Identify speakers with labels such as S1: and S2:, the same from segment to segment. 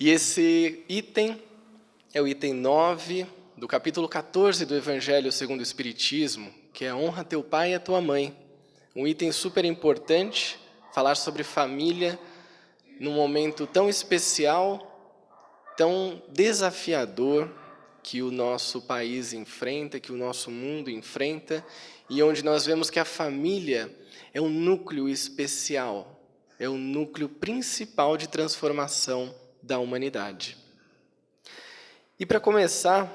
S1: E esse item é o item 9 do capítulo 14 do Evangelho segundo o Espiritismo, que é honra teu pai e a tua mãe. Um item super importante, falar sobre família num momento tão especial, tão desafiador que o nosso país enfrenta, que o nosso mundo enfrenta, e onde nós vemos que a família é um núcleo especial, é o núcleo principal de transformação da humanidade. E para começar,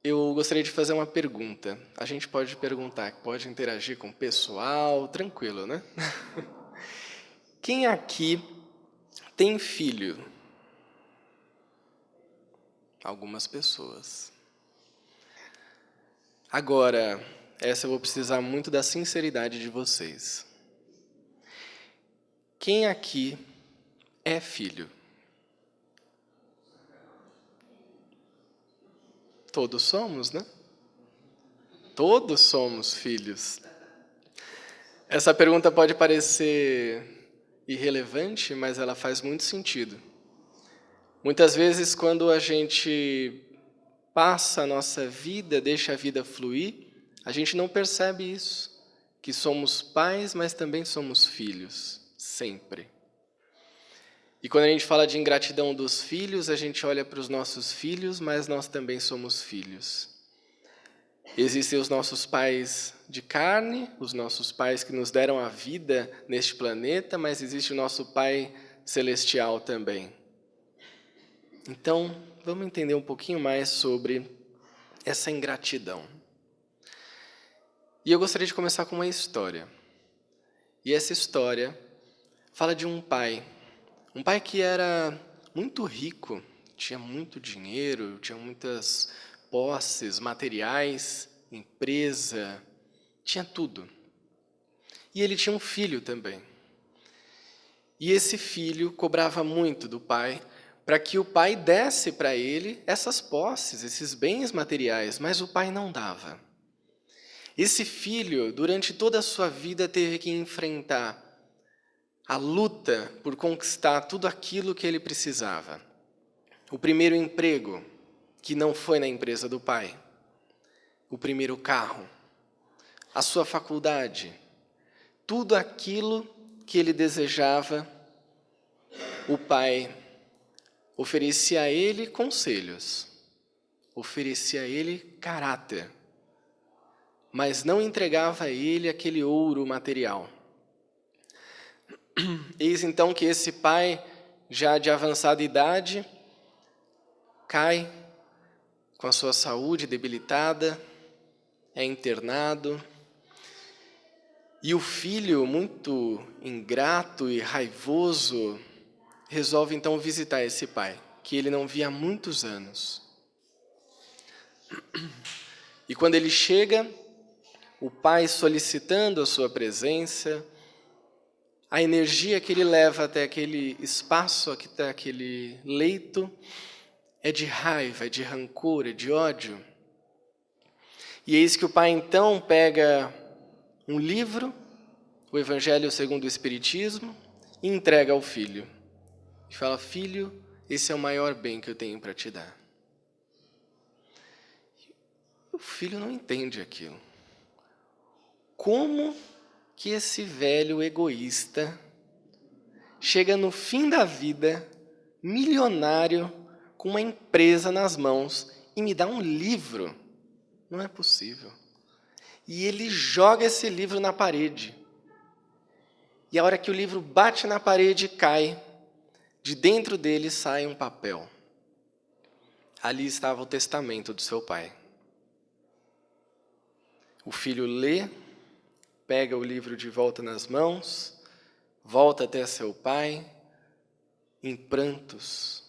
S1: eu gostaria de fazer uma pergunta. A gente pode perguntar, pode interagir com o pessoal, tranquilo, né? Quem aqui tem filho? Algumas pessoas. Agora, essa eu vou precisar muito da sinceridade de vocês. Quem aqui é filho? Todos somos, né? Todos somos filhos. Essa pergunta pode parecer irrelevante, mas ela faz muito sentido. Muitas vezes, quando a gente passa a nossa vida, deixa a vida fluir, a gente não percebe isso, que somos pais, mas também somos filhos, sempre. E quando a gente fala de ingratidão dos filhos, a gente olha para os nossos filhos, mas nós também somos filhos. Existem os nossos pais de carne, os nossos pais que nos deram a vida neste planeta, mas existe o nosso Pai celestial também. Então, vamos entender um pouquinho mais sobre essa ingratidão. E eu gostaria de começar com uma história. E essa história fala de um pai que era muito rico, tinha muito dinheiro, tinha muitas posses, materiais, empresa, tinha tudo. E ele tinha um filho também. E esse filho cobrava muito do pai, para que o pai desse para ele essas posses, esses bens materiais, mas o pai não dava. Esse filho, durante toda a sua vida, teve que enfrentar a luta por conquistar tudo aquilo que ele precisava. O primeiro emprego, que não foi na empresa do pai. O primeiro carro. A sua faculdade. Tudo aquilo que ele desejava, o pai oferecia a ele conselhos, oferecia a ele caráter, mas não entregava a ele aquele ouro material. Eis então que esse pai, já de avançada idade, cai com a sua saúde debilitada, é internado, e o filho, muito ingrato e raivoso, resolve então visitar esse pai, que ele não via há muitos anos. E quando ele chega, o pai solicitando a sua presença, a energia que ele leva até aquele espaço, até aquele leito, é de raiva, é de rancor, é de ódio. E eis que o pai então pega um livro, o Evangelho segundo o Espiritismo, e entrega ao filho. E fala, filho, esse é o maior bem que eu tenho para te dar. O filho não entende aquilo. Como que esse velho egoísta chega no fim da vida, milionário, com uma empresa nas mãos, e me dá um livro? Não é possível. E ele joga esse livro na parede. E a hora que o livro bate na parede e cai, de dentro dele sai um papel. Ali estava o testamento do seu pai. O filho lê, pega o livro de volta nas mãos, volta até seu pai, em prantos,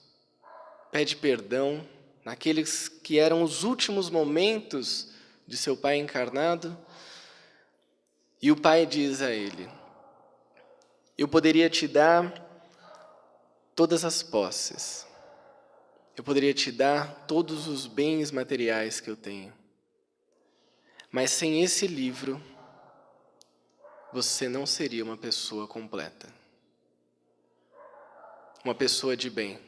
S1: pede perdão naqueles que eram os últimos momentos de seu pai encarnado, e o pai diz a ele, eu poderia te dar todas as posses, eu poderia te dar todos os bens materiais que eu tenho, mas sem esse livro, você não seria uma pessoa completa. uma pessoa de bem.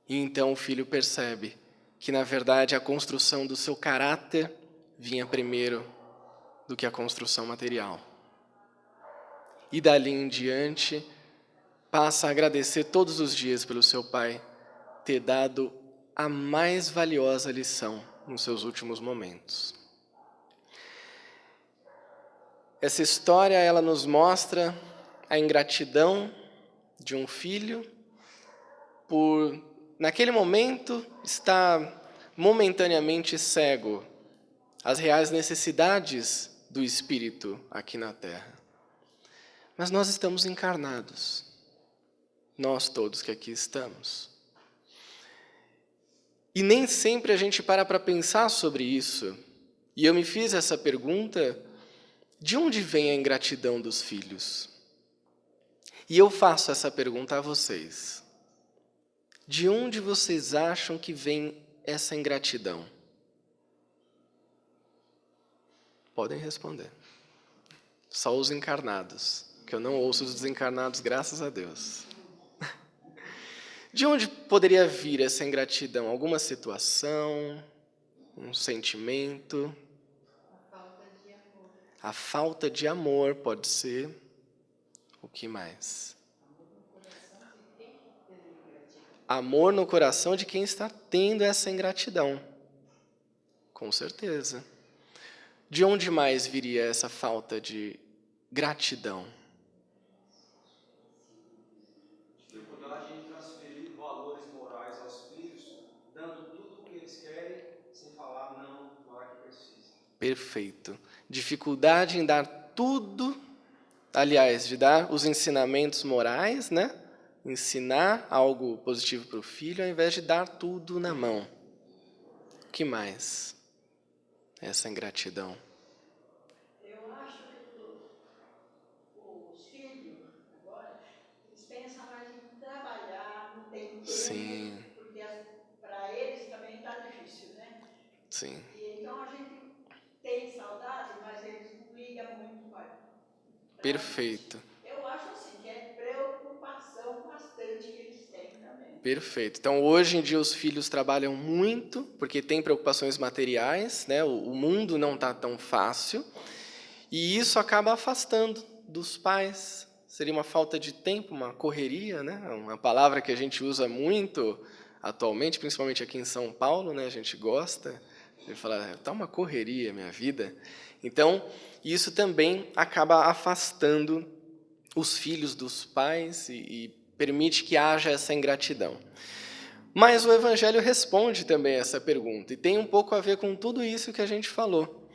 S1: E então o filho percebe que, na verdade, a construção do seu caráter vinha primeiro do que a construção material. E dali em diante, passa a agradecer todos os dias pelo seu pai ter dado a mais valiosa lição nos seus últimos momentos. Essa história, ela nos mostra a ingratidão de um filho por, naquele momento, estar momentaneamente cego às reais necessidades do Espírito aqui na Terra. Mas nós estamos encarnados, nós todos que aqui estamos. E nem sempre a gente para pensar sobre isso. E eu me fiz essa pergunta: de onde vem a ingratidão dos filhos? E eu faço essa pergunta a vocês. De onde vocês acham que vem essa ingratidão? Podem responder. Só os encarnados, que eu não ouço os desencarnados, graças a Deus. De onde poderia vir essa ingratidão? Alguma situação? Um sentimento? A falta de amor pode ser. O que mais? Amor no coração de quem está tendo essa ingratidão. Com certeza. De onde mais viria essa falta de gratidão?
S2: Dificuldade em transferir valores morais aos filhos, dando tudo o que eles querem, sem falar não na hora que precisa.
S1: Perfeito. Dificuldade em dar tudo, aliás, de dar os ensinamentos morais, né? Ensinar algo positivo para o filho, ao invés de dar tudo na mão. O que mais? Essa ingratidão.
S3: Eu acho que os filhos, agora, eles pensam mais em trabalhar, não tem tempo,
S1: Sim.
S3: porque para eles também está difícil, né?
S1: Sim.
S3: E então a gente tem saudade, mas eles não ligam muito mais.
S1: Perfeito.
S3: Eu acho assim, que é preocupação bastante que eles têm também.
S1: Perfeito. Então, hoje em dia, os filhos trabalham muito, porque têm preocupações materiais, né? O mundo não está tão fácil, e isso acaba afastando dos pais. Seria uma falta de tempo, uma correria, né? Uma palavra que a gente usa muito atualmente, principalmente aqui em São Paulo, né? A gente gosta de falar, está uma correria minha vida. Então, isso também acaba afastando os filhos dos pais e permite que haja essa ingratidão. Mas o Evangelho responde também essa pergunta, e tem um pouco a ver com tudo isso que a gente falou.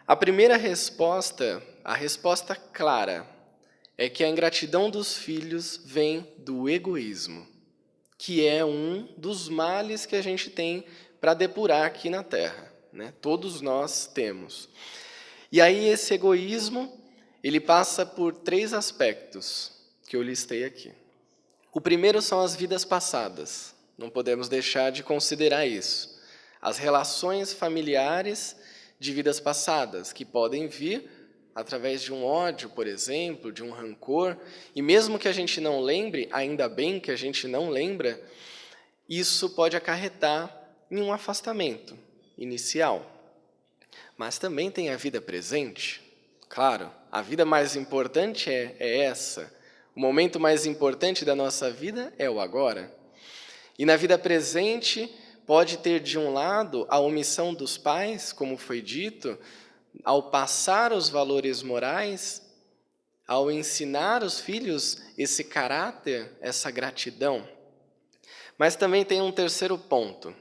S1: A primeira resposta, a resposta clara, é que a ingratidão dos filhos vem do egoísmo, que é um dos males que a gente tem para depurar aqui na Terra, né? Todos nós temos. E aí esse egoísmo, ele passa por 3 aspectos que eu listei aqui. O primeiro são as vidas passadas. Não podemos deixar de considerar isso. As relações familiares de vidas passadas, que podem vir através de um ódio, por exemplo, de um rancor, e mesmo que a gente não lembre, ainda bem que a gente não lembra, isso pode acarretar em um afastamento inicial. Mas também tem a vida presente. Claro, a vida mais importante é essa. O momento mais importante da nossa vida é o agora. E na vida presente, pode ter, de um lado, a omissão dos pais, como foi dito, ao passar os valores morais, ao ensinar os filhos esse caráter, essa gratidão. Mas também tem um terceiro ponto,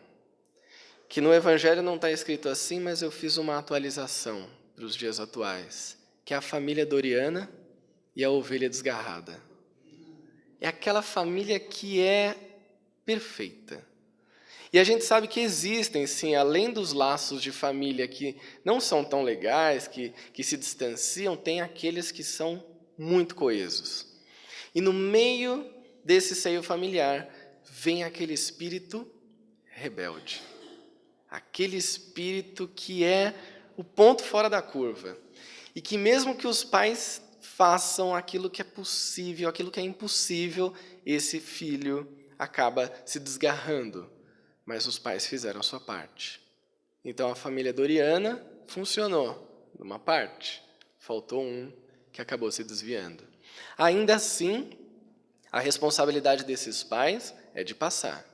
S1: que no Evangelho não está escrito assim, mas eu fiz uma atualização para os dias atuais, que é a família Doriana e a ovelha desgarrada. É aquela família que é perfeita. E a gente sabe que existem, sim, além dos laços de família que não são tão legais, que se distanciam, tem aqueles que são muito coesos. E no meio desse seio familiar vem aquele espírito rebelde. Aquele espírito que é o ponto fora da curva. E que mesmo que os pais façam aquilo que é possível, aquilo que é impossível, esse filho acaba se desgarrando. Mas os pais fizeram a sua parte. Então a família Doriana funcionou numa parte. Faltou um que acabou se desviando. Ainda assim, a responsabilidade desses pais é de passar.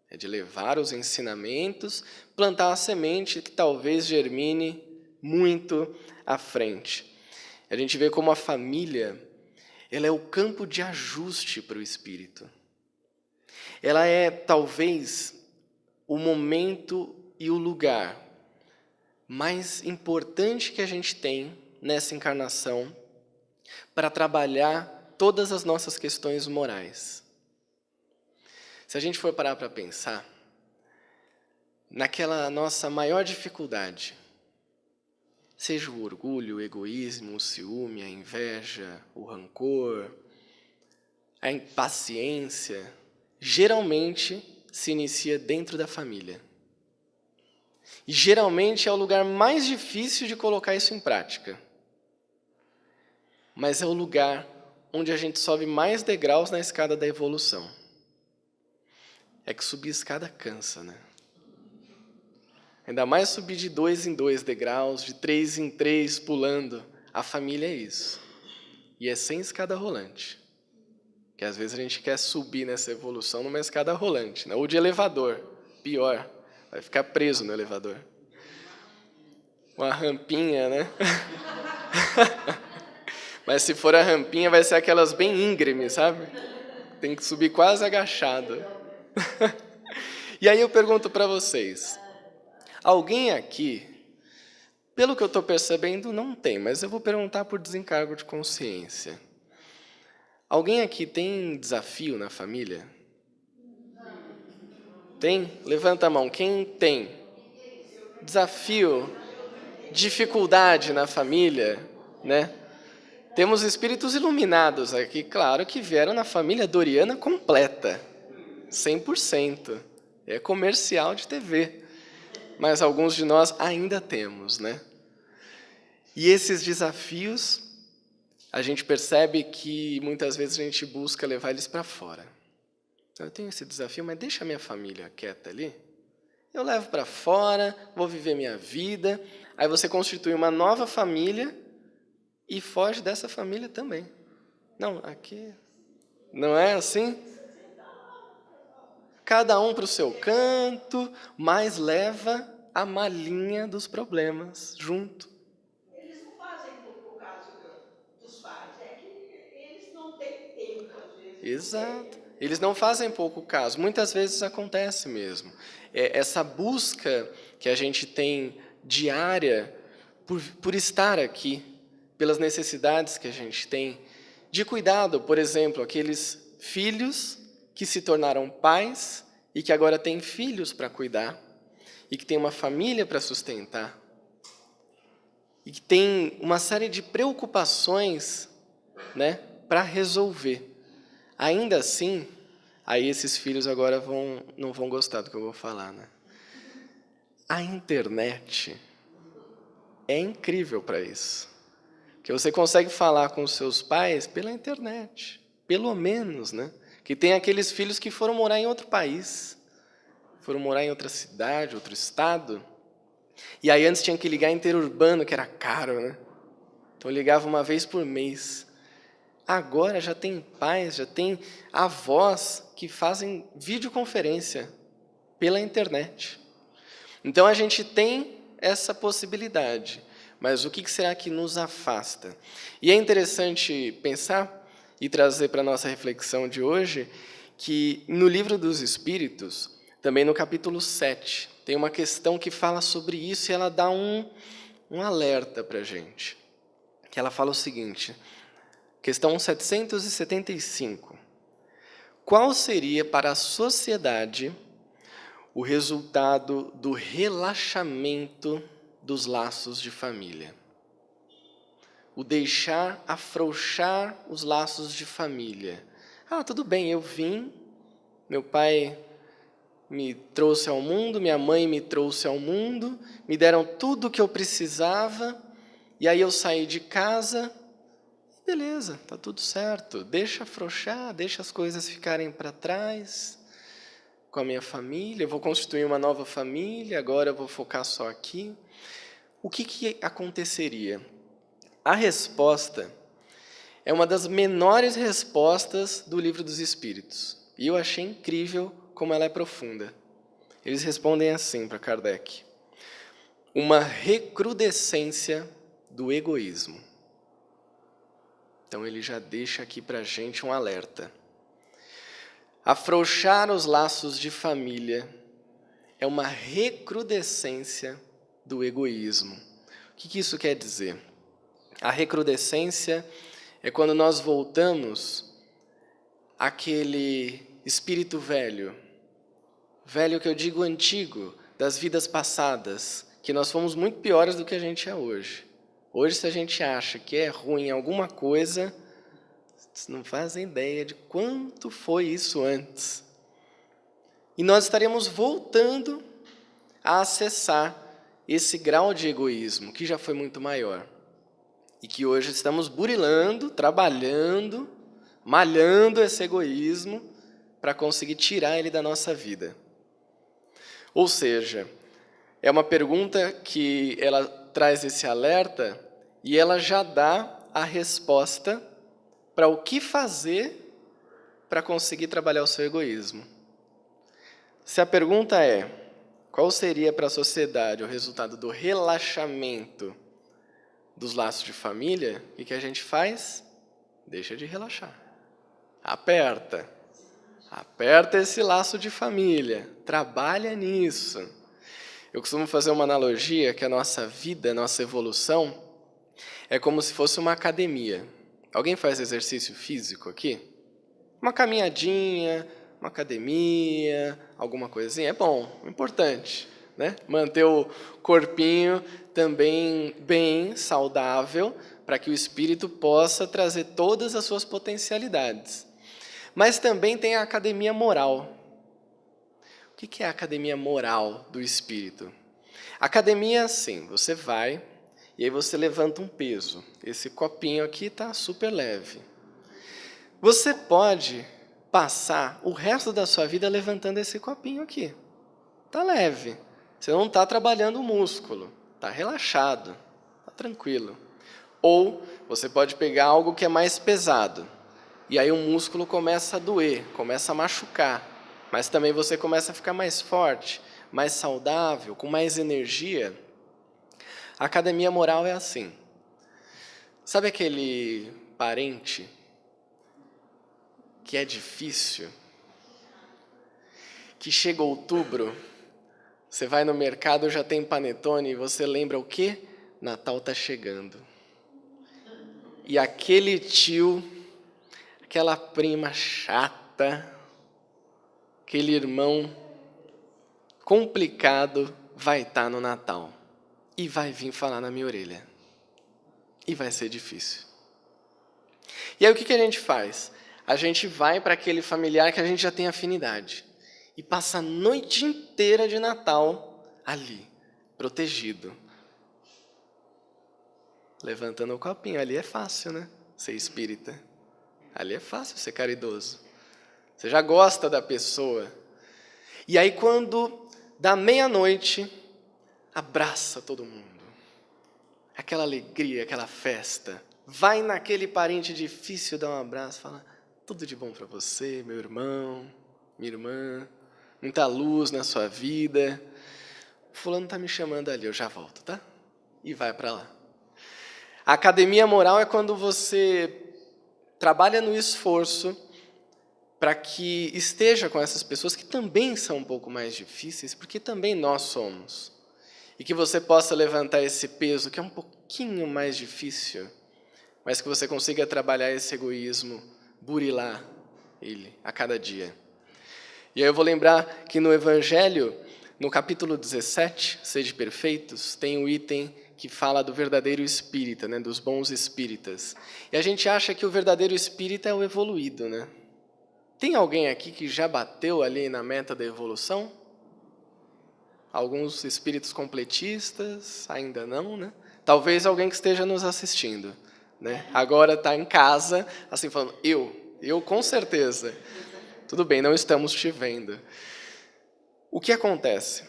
S1: É de levar os ensinamentos, plantar a semente que talvez germine muito à frente. A gente vê como a família, ela é o campo de ajuste para o espírito. Ela é, talvez, o momento e o lugar mais importante que a gente tem nessa encarnação para trabalhar todas as nossas questões morais. Se a gente for parar para pensar, naquela nossa maior dificuldade, seja o orgulho, o egoísmo, o ciúme, a inveja, o rancor, a impaciência, geralmente se inicia dentro da família. E geralmente é o lugar mais difícil de colocar isso em prática. Mas é o lugar onde a gente sobe mais degraus na escada da evolução. É que subir escada cansa, né? Ainda mais subir de 2 em 2 degraus, de 3 em 3 pulando. A família é isso. E é sem escada rolante. Que às vezes a gente quer subir nessa evolução numa escada rolante, né? Ou de elevador. Pior, vai ficar preso no elevador. Uma rampinha, né? Mas se for a rampinha, vai ser aquelas bem íngremes, sabe? Tem que subir quase agachado. E aí eu pergunto para vocês, alguém aqui, pelo que eu estou percebendo, não tem, mas eu vou perguntar por desencargo de consciência. Alguém aqui tem desafio na família? Tem? Levanta a mão. Quem tem? Desafio, dificuldade na família, né? Temos espíritos iluminados aqui, claro, que vieram na família Doriana completa, 100%. É comercial de TV. Mas alguns de nós ainda temos, né? E esses desafios, a gente percebe que muitas vezes a gente busca levar eles para fora. Eu tenho esse desafio, mas deixa a minha família quieta ali. Eu levo para fora, vou viver minha vida. Aí você constitui uma nova família e foge dessa família também. Não, aqui não é assim? Cada um para o seu canto, mas leva a malinha dos problemas junto.
S3: Eles não fazem por causa dos pais, é que eles não têm tempo, às vezes.
S1: Exato. Eles não fazem pouco caso. Muitas vezes acontece mesmo. Essa busca que a gente tem diária por estar aqui, pelas necessidades que a gente tem, de cuidado, por exemplo, aqueles filhos que se tornaram pais e que agora têm filhos para cuidar, e que têm uma família para sustentar, e que tem uma série de preocupações, né, para resolver. Ainda assim, aí esses filhos agora não vão gostar do que eu vou falar, né? A internet é incrível para isso. Que você consegue falar com os seus pais pela internet, pelo menos, né? Que tem aqueles filhos que foram morar em outro país, foram morar em outra cidade, outro estado, e aí antes tinha que ligar interurbano, que era caro, né? Então ligava uma vez por mês. Agora já tem pais, já tem avós que fazem videoconferência pela internet. Então a gente tem essa possibilidade. Mas o que será que nos afasta? E é interessante pensar e trazer para a nossa reflexão de hoje que no Livro dos Espíritos, também no capítulo 7, tem uma questão que fala sobre isso e ela dá um alerta para a gente. Que ela fala o seguinte, questão 775. Qual seria para a sociedade o resultado do relaxamento dos laços de família? O deixar afrouxar os laços de família. Ah, tudo bem, eu vim, meu pai me trouxe ao mundo, minha mãe me trouxe ao mundo, me deram tudo o que eu precisava, e aí eu saí de casa beleza, tá tudo certo. Deixa afrouxar, deixa as coisas ficarem para trás. Com a minha família, eu vou constituir uma nova família, agora eu vou focar só aqui. O que aconteceria? A resposta é uma das menores respostas do Livro dos Espíritos. E eu achei incrível como ela é profunda. Eles respondem assim para Kardec: uma recrudescência do egoísmo. Então ele já deixa aqui para a gente um alerta. Afrouxar os laços de família é uma recrudescência do egoísmo. O que isso quer dizer? A recrudescência é quando nós voltamos àquele espírito velho. Velho que eu digo antigo, das vidas passadas, que nós fomos muito piores do que a gente é hoje. Hoje, se a gente acha que é ruim alguma coisa, vocês não fazem ideia de quanto foi isso antes. E nós estaremos voltando a acessar esse grau de egoísmo, que já foi muito maior. E que hoje estamos burilando, trabalhando, malhando esse egoísmo para conseguir tirar ele da nossa vida. Ou seja, é uma pergunta que ela traz esse alerta e ela já dá a resposta para o que fazer para conseguir trabalhar o seu egoísmo. Se a pergunta é, qual seria para a sociedade o resultado do relaxamento dos laços de família, o que a gente faz? Deixa de relaxar. Aperta. Aperta esse laço de família. Trabalha nisso. Eu costumo fazer uma analogia que a nossa vida, a nossa evolução, é como se fosse uma academia. Alguém faz exercício físico aqui? Uma caminhadinha, uma academia, alguma coisinha. É bom, importante, né? Manter o corpinho também bem saudável, para que o espírito possa trazer todas as suas potencialidades. Mas também tem a academia moral. O que é a academia moral do espírito? Academia é assim, você vai e aí você levanta um peso. Esse copinho aqui está super leve. Você pode passar o resto da sua vida levantando esse copinho aqui. Está leve. Você não está trabalhando o músculo. Está relaxado. Está tranquilo. Ou você pode pegar algo que é mais pesado. E aí o músculo começa a doer, começa a machucar. Mas também você começa a ficar mais forte, mais saudável, com mais energia. A academia moral é assim. Sabe aquele parente que é difícil? Que chega outubro, você vai no mercado, já tem panetone, e você lembra o quê? Natal está chegando. E aquele tio, aquela prima chata, aquele irmão complicado vai estar no Natal. E vai vir falar na minha orelha. E vai ser difícil. E aí o que a gente faz? A gente vai para aquele familiar que a gente já tem afinidade. E passa a noite inteira de Natal ali, protegido. Levantando o copinho. Ali é fácil, né? Ser espírita. Ali é fácil ser caridoso. Você já gosta da pessoa. E aí quando dá meia-noite, abraça todo mundo. Aquela alegria, aquela festa. Vai naquele parente difícil, dá um abraço, fala, tudo de bom para você, meu irmão, minha irmã, muita luz na sua vida. Fulano está me chamando ali, eu já volto, tá? E vai para lá. A academia moral é quando você trabalha no esforço para que esteja com essas pessoas que também são um pouco mais difíceis, porque também nós somos. E que você possa levantar esse peso, que é um pouquinho mais difícil, mas que você consiga trabalhar esse egoísmo, burilar ele a cada dia. E aí eu vou lembrar que no Evangelho, no capítulo 17, Sede Perfeitos, tem um item que fala do verdadeiro espírita, né, dos bons espíritas. E a gente acha que o verdadeiro espírita é o evoluído, né? Tem alguém aqui que já bateu ali na meta da evolução? Alguns espíritos completistas, ainda não, né? Talvez alguém que esteja nos assistindo. né? Agora está em casa, assim, falando, eu com certeza. Tudo bem, não estamos te vendo. O que acontece?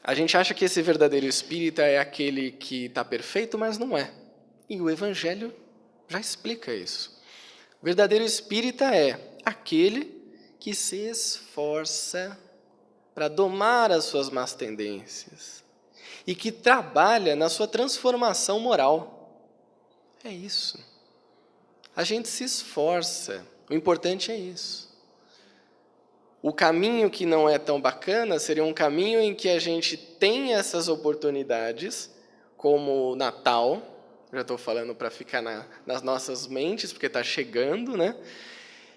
S1: A gente acha que esse verdadeiro espírita é aquele que está perfeito, mas não é. E o Evangelho já explica isso. O verdadeiro espírita é aquele que se esforça para domar as suas más tendências e que trabalha na sua transformação moral. É isso. A gente se esforça. O importante é isso. O caminho que não é tão bacana seria um caminho em que a gente tem essas oportunidades, como o Natal, já estou falando para ficar nas nossas mentes, porque está chegando, né?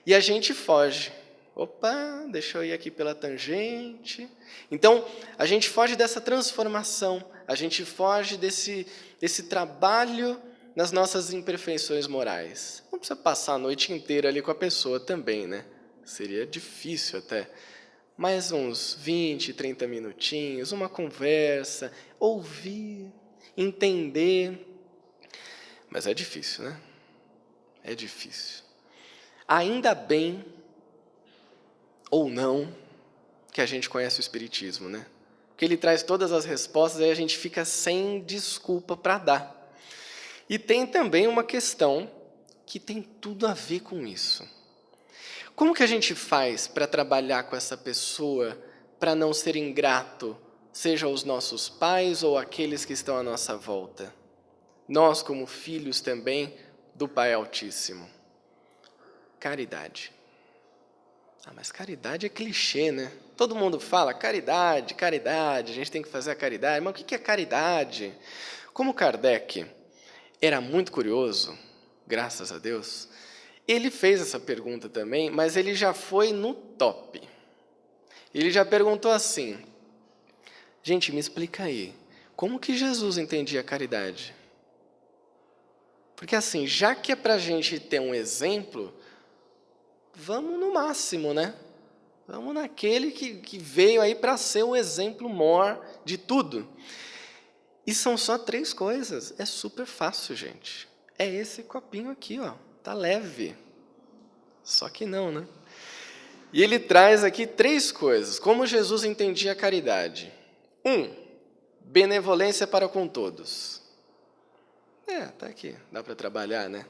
S1: E a gente foge. Opa, deixa eu ir aqui pela tangente. Então, a gente foge dessa transformação, a gente foge desse trabalho nas nossas imperfeições morais. Não precisa passar a noite inteira ali com a pessoa também, né? Seria difícil até. Mais uns 20, 30 minutinhos, uma conversa, ouvir, entender. Mas é difícil, né? É difícil. Ainda bem, ou não, que a gente conhece o Espiritismo, né? Porque ele traz todas as respostas e a gente fica sem desculpa para dar. E tem também uma questão que tem tudo a ver com isso. Como que a gente faz para trabalhar com essa pessoa para não ser ingrato, seja os nossos pais ou aqueles que estão à nossa volta? Nós, como filhos também do Pai Altíssimo. Caridade. Mas caridade é clichê, né? Todo mundo fala caridade, caridade, a gente tem que fazer a caridade. Mas o que é caridade? Como Kardec era muito curioso, graças a Deus, ele fez essa pergunta também, mas ele já foi no top. Ele já perguntou assim, gente, me explica aí, como que Jesus entendia a caridade? Porque assim, já que é para a gente ter um exemplo, vamos no máximo, né? Vamos naquele que veio aí para ser o exemplo maior de tudo. E são só 3 coisas. É super fácil, gente. É esse copinho aqui, ó. Tá leve. Só que não, né? E ele traz aqui 3 coisas. Como Jesus entendia a caridade. 1, benevolência para com todos. Tá aqui. Dá para trabalhar, né?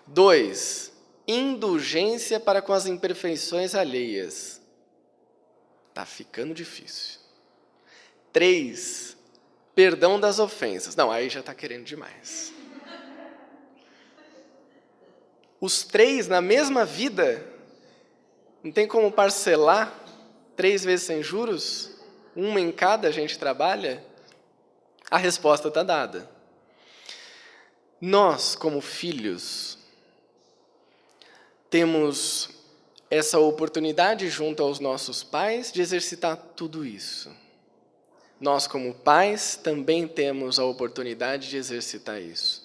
S1: 2, indulgência para com as imperfeições alheias. Tá ficando difícil. 3, perdão das ofensas. Não, aí já está querendo demais. Os 3 na mesma vida, não tem como parcelar 3 vezes sem juros? Uma em cada a gente trabalha? A resposta está dada. Nós, como filhos, temos essa oportunidade junto aos nossos pais de exercitar tudo isso. Nós, como pais, também temos a oportunidade de exercitar isso.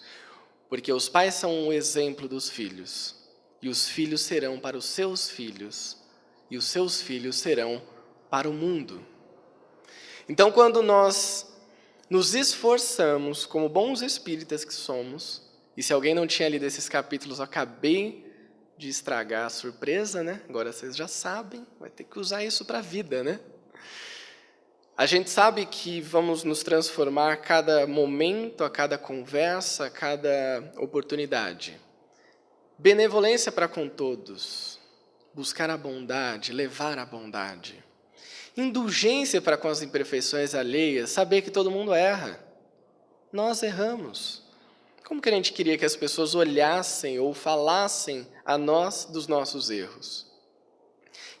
S1: Porque os pais são um exemplo dos filhos. E os filhos serão para os seus filhos. E os seus filhos serão para o mundo. Então, quando nós nos esforçamos, como bons espíritas que somos, e se alguém não tinha lido esses capítulos, eu acabei de estragar a surpresa, né? Agora vocês já sabem, vai ter que usar isso para a vida, né? A gente sabe que vamos nos transformar a cada momento, a cada conversa, a cada oportunidade. Benevolência para com todos, buscar a bondade, levar a bondade. Indulgência para com as imperfeições alheias, saber que todo mundo erra. Nós erramos. Como que a gente queria que as pessoas olhassem ou falassem a nós dos nossos erros?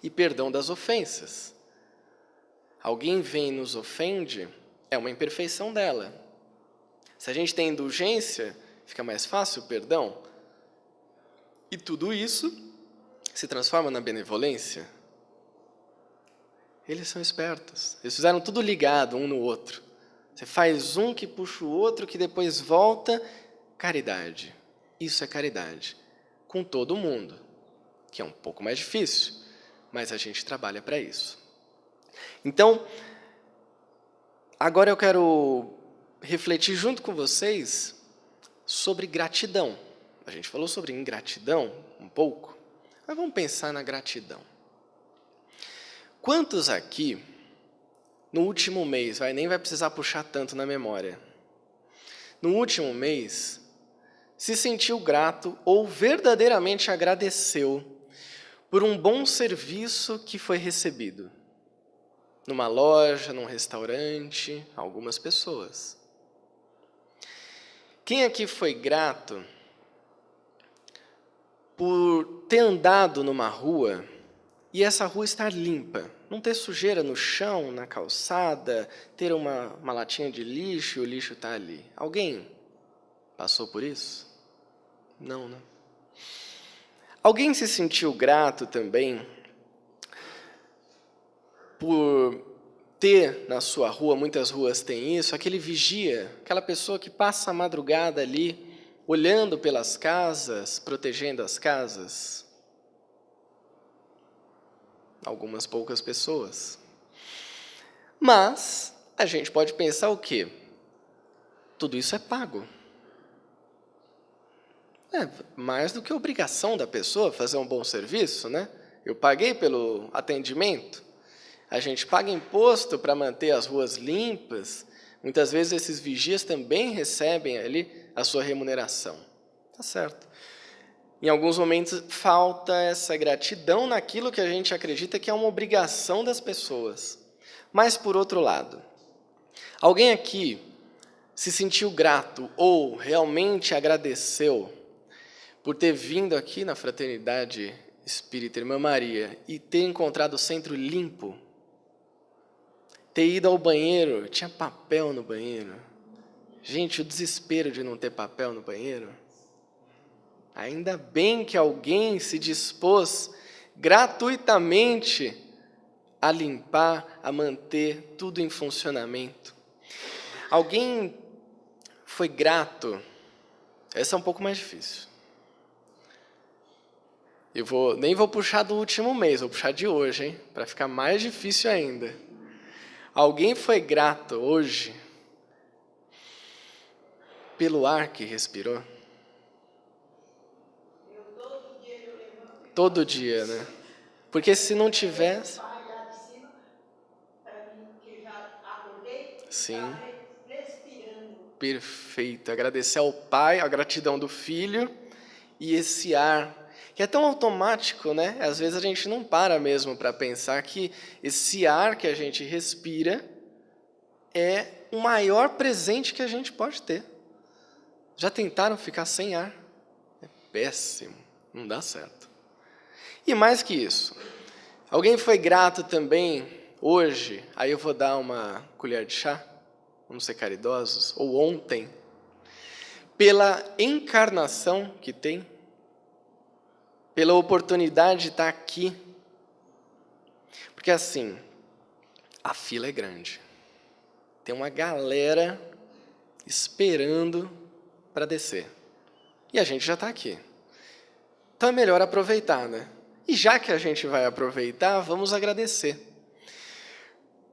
S1: E perdão das ofensas. Alguém vem e nos ofende, é uma imperfeição dela. Se a gente tem indulgência, fica mais fácil o perdão. E tudo isso se transforma na benevolência. Eles são espertos. Eles fizeram tudo ligado um no outro. Você faz um que puxa o outro, que depois volta. Caridade. Isso é caridade. Com todo mundo. Que é um pouco mais difícil, mas a gente trabalha para isso. Então, agora eu quero refletir junto com vocês sobre gratidão. A gente falou sobre ingratidão um pouco, mas vamos pensar na gratidão. Quantos aqui, no último mês, nem vai precisar puxar tanto na memória, no último mês, se sentiu grato ou verdadeiramente agradeceu por um bom serviço que foi recebido? Numa loja, num restaurante, algumas pessoas. Quem aqui foi grato por ter andado numa rua e essa rua estar limpa, não ter sujeira no chão, na calçada, ter uma latinha de lixo e o lixo está ali? Alguém passou por isso? Não, né? Alguém se sentiu grato também por ter na sua rua, muitas ruas têm isso, aquele vigia, aquela pessoa que passa a madrugada ali, olhando pelas casas, protegendo as casas? Algumas poucas pessoas. Mas a gente pode pensar o quê? Tudo isso é pago. É mais do que obrigação da pessoa fazer um bom serviço, né? Eu paguei pelo atendimento. A gente paga imposto para manter as ruas limpas. Muitas vezes esses vigias também recebem ali a sua remuneração. Tá certo. Em alguns momentos falta essa gratidão naquilo que a gente acredita que é uma obrigação das pessoas. Mas, por outro lado, alguém aqui se sentiu grato ou realmente agradeceu por ter vindo aqui na Fraternidade Espírita Irmã Maria e ter encontrado o centro limpo? Ter ido ao banheiro, tinha papel no banheiro. Gente, o desespero de não ter papel no banheiro. Ainda bem que alguém se dispôs gratuitamente a limpar, a manter tudo em funcionamento. Alguém foi grato. Essa é um pouco mais difícil. Nem vou puxar do último mês, vou puxar de hoje, hein? Para ficar mais difícil ainda. Alguém foi grato hoje pelo ar que respirou? Todo dia, né? Porque se não tivesse... Sim. Perfeito. Agradecer ao Pai, a gratidão do Filho e esse ar, que é tão automático, né? Às vezes a gente não para mesmo para pensar que esse ar que a gente respira é o maior presente que a gente pode ter. Já tentaram ficar sem ar? É péssimo, não dá certo. E mais que isso, alguém foi grato também hoje, aí eu vou dar uma colher de chá, vamos ser caridosos, ou ontem, pela encarnação que tem, pela oportunidade de estar aqui. Porque assim, a fila é grande. Tem uma galera esperando para descer. E a gente já está aqui. Então é melhor aproveitar, né? E já que a gente vai aproveitar, vamos agradecer.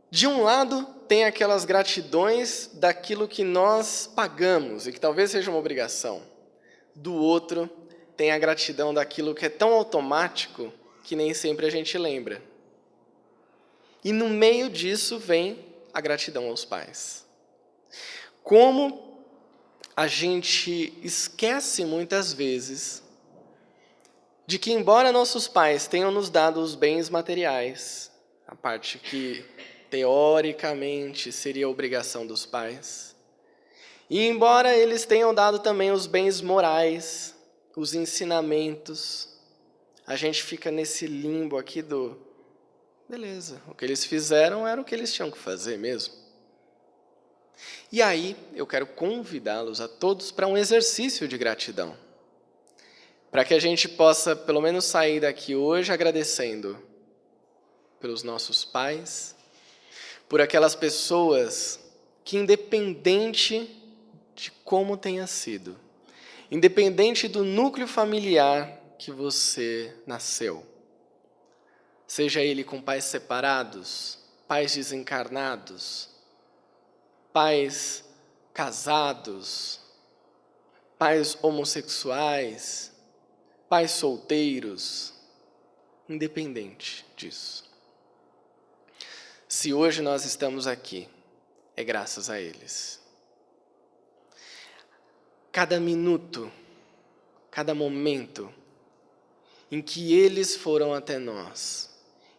S1: De um lado, tem aquelas gratidões daquilo que nós pagamos e que talvez seja uma obrigação. Do outro, tem a gratidão daquilo que é tão automático que nem sempre a gente lembra. E no meio disso vem a gratidão aos pais. Como a gente esquece muitas vezes de que, embora nossos pais tenham nos dado os bens materiais, a parte que teoricamente seria a obrigação dos pais, e embora eles tenham dado também os bens morais, os ensinamentos, a gente fica nesse limbo aqui do... Beleza, o que eles fizeram era o que eles tinham que fazer mesmo. E aí, eu quero convidá-los a todos para um exercício de gratidão. Para que a gente possa, pelo menos, sair daqui hoje agradecendo pelos nossos pais, por aquelas pessoas que, independente de como tenha sido, independente do núcleo familiar que você nasceu, seja ele com pais separados, pais desencarnados, pais casados, pais homossexuais, pais solteiros, independente disso. Se hoje nós estamos aqui, é graças a eles. Cada minuto, cada momento em que eles foram até nós,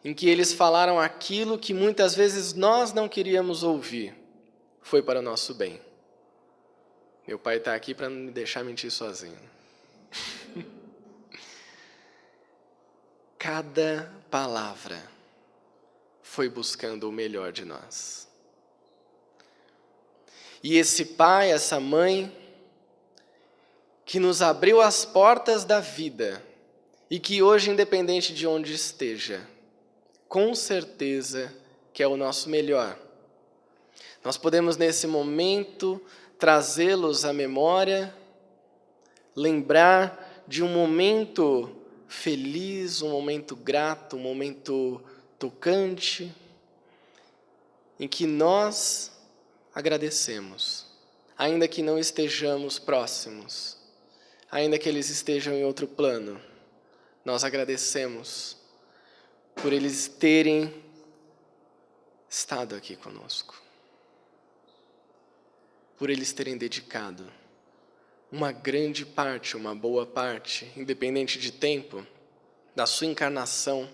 S1: em que eles falaram aquilo que muitas vezes nós não queríamos ouvir, foi para o nosso bem. Meu pai está aqui para não me deixar mentir sozinho. Cada palavra foi buscando o melhor de nós. E esse pai, essa mãe, que nos abriu as portas da vida e que hoje, independente de onde esteja, com certeza que é o nosso melhor. Nós podemos, nesse momento, trazê-los à memória, lembrar de um momento feliz, um momento grato, um momento tocante, em que nós agradecemos, ainda que não estejamos próximos, ainda que eles estejam em outro plano, nós agradecemos por eles terem estado aqui conosco, por eles terem dedicado uma grande parte, uma boa parte, independente de tempo, da sua encarnação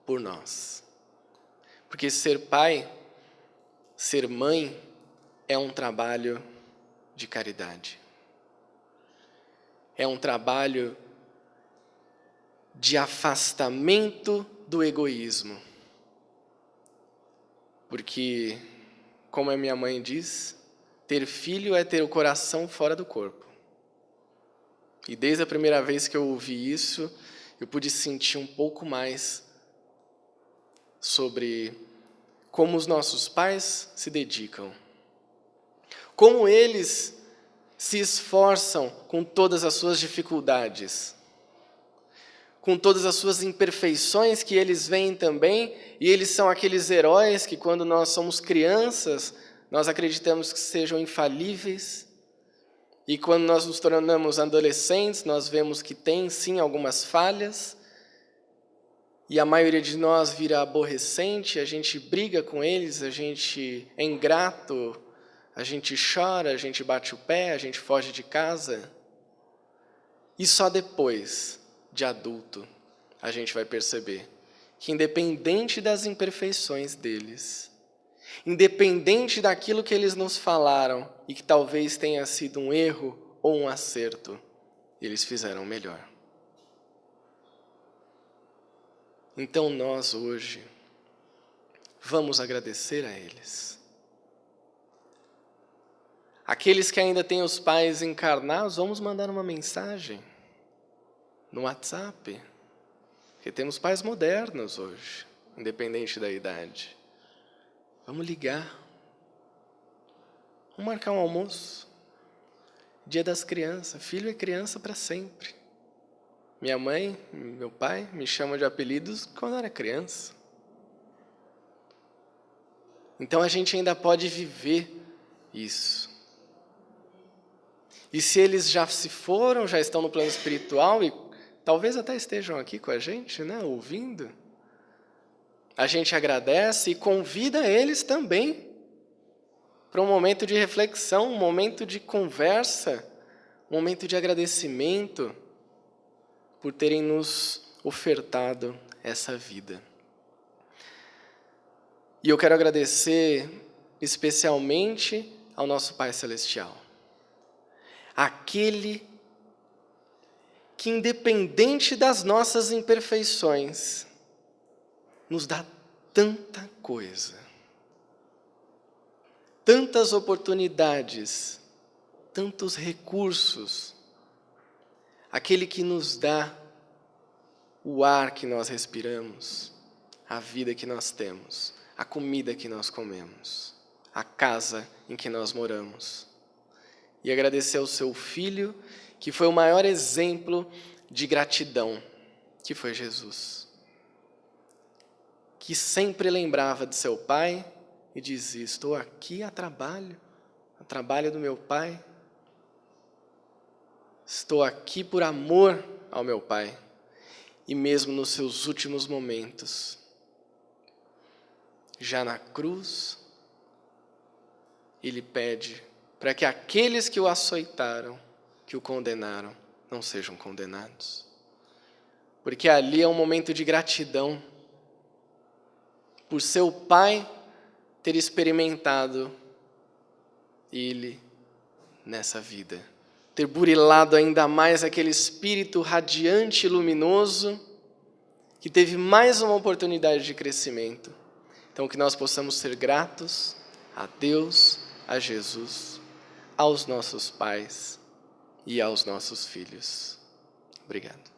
S1: por nós. Porque ser pai, ser mãe, é um trabalho de caridade. É um trabalho de afastamento do egoísmo. Porque, como a minha mãe diz, ter filho é ter o coração fora do corpo. E desde a primeira vez que eu ouvi isso, eu pude sentir um pouco mais sobre como os nossos pais se dedicam. Como eles se esforçam com todas as suas dificuldades, com todas as suas imperfeições que eles veem também, e eles são aqueles heróis que, quando nós somos crianças, nós acreditamos que sejam infalíveis, e quando nós nos tornamos adolescentes, nós vemos que tem sim algumas falhas, e a maioria de nós vira aborrecente, a gente briga com eles, a gente é ingrato, a gente chora, a gente bate o pé, a gente foge de casa. E só depois, de adulto, a gente vai perceber que, independente das imperfeições deles, independente daquilo que eles nos falaram e que talvez tenha sido um erro ou um acerto, eles fizeram melhor. Então nós hoje vamos agradecer a eles. Aqueles que ainda têm os pais encarnados, vamos mandar uma mensagem no WhatsApp, porque temos pais modernos hoje, independente da idade. Vamos ligar. Vamos marcar um almoço. Dia das crianças. Filho é criança para sempre. Minha mãe, meu pai me chamam de apelidos quando eu era criança. Então a gente ainda pode viver isso. E se eles já se foram, já estão no plano espiritual e talvez até estejam aqui com a gente, né, ouvindo, a gente agradece e convida eles também para um momento de reflexão, um momento de conversa, um momento de agradecimento por terem nos ofertado essa vida. E eu quero agradecer especialmente ao nosso Pai Celestial. Aquele que, independente das nossas imperfeições, nos dá tanta coisa, tantas oportunidades, tantos recursos. Aquele que nos dá o ar que nós respiramos, a vida que nós temos, a comida que nós comemos, a casa em que nós moramos. E agradecer ao seu Filho, que foi o maior exemplo de gratidão, que foi Jesus. Que sempre lembrava de seu Pai e dizia: estou aqui a trabalho do meu Pai. Estou aqui por amor ao meu Pai. E mesmo nos seus últimos momentos, já na cruz, ele pede para que aqueles que o açoitaram, que o condenaram, não sejam condenados. Porque ali é um momento de gratidão por seu Pai ter experimentado ele nessa vida. Ter burilado ainda mais aquele espírito radiante e luminoso que teve mais uma oportunidade de crescimento. Então, que nós possamos ser gratos a Deus, a Jesus, aos nossos pais e aos nossos filhos. Obrigado.